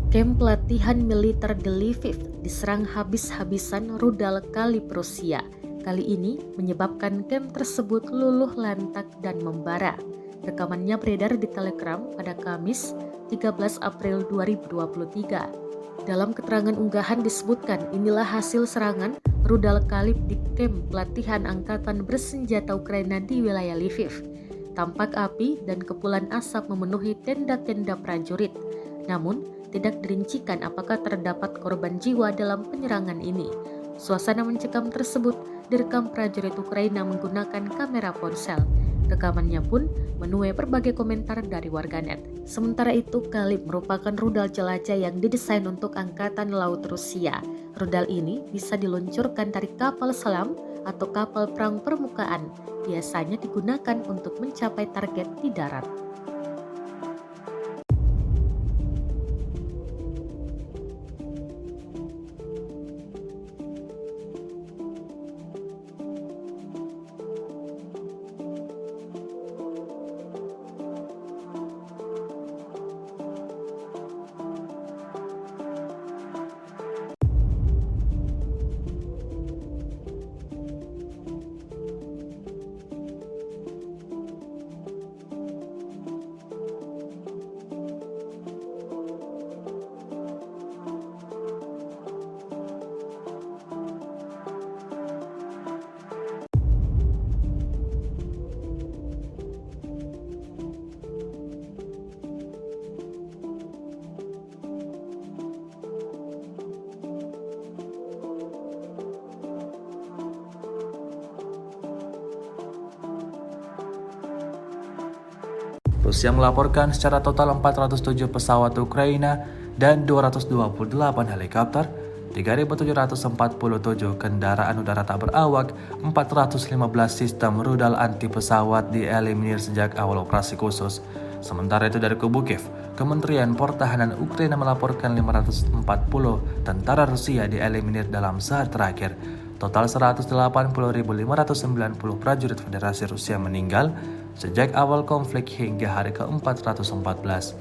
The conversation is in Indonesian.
Kamp pelatihan militer di Lviv diserang habis-habisan rudal kalib Rusia. Kali ini menyebabkan kamp tersebut luluh lantak dan membara. Rekamannya beredar di Telegram pada Kamis 13 April 2023. Dalam keterangan unggahan disebutkan inilah hasil serangan rudal kalib di kamp pelatihan angkatan bersenjata Ukraina di wilayah Lviv. Tampak api dan kepulan asap memenuhi tenda-tenda prajurit. Namun, tidak dirincikan apakah terdapat korban jiwa dalam penyerangan ini. Suasana mencekam tersebut direkam prajurit Ukraina menggunakan kamera ponsel. Rekamannya pun menuai berbagai komentar dari warganet. Sementara itu, Kalib merupakan rudal jelajah yang didesain untuk Angkatan Laut Rusia. Rudal ini bisa diluncurkan dari kapal selam atau kapal perang permukaan. Biasanya digunakan untuk mencapai target di darat. Rusia melaporkan secara total 407 pesawat Ukraina dan 228 helikopter, 3.747 kendaraan udara tak berawak, 415 sistem rudal anti pesawat dieliminir sejak awal operasi khusus. Sementara itu dari kubu Kiev, Kementerian Pertahanan Ukraina melaporkan 540 tentara Rusia dieliminir dalam saat terakhir. Total 180.590 prajurit Federasi Rusia meninggal sejak awal konflik hingga hari ke-414.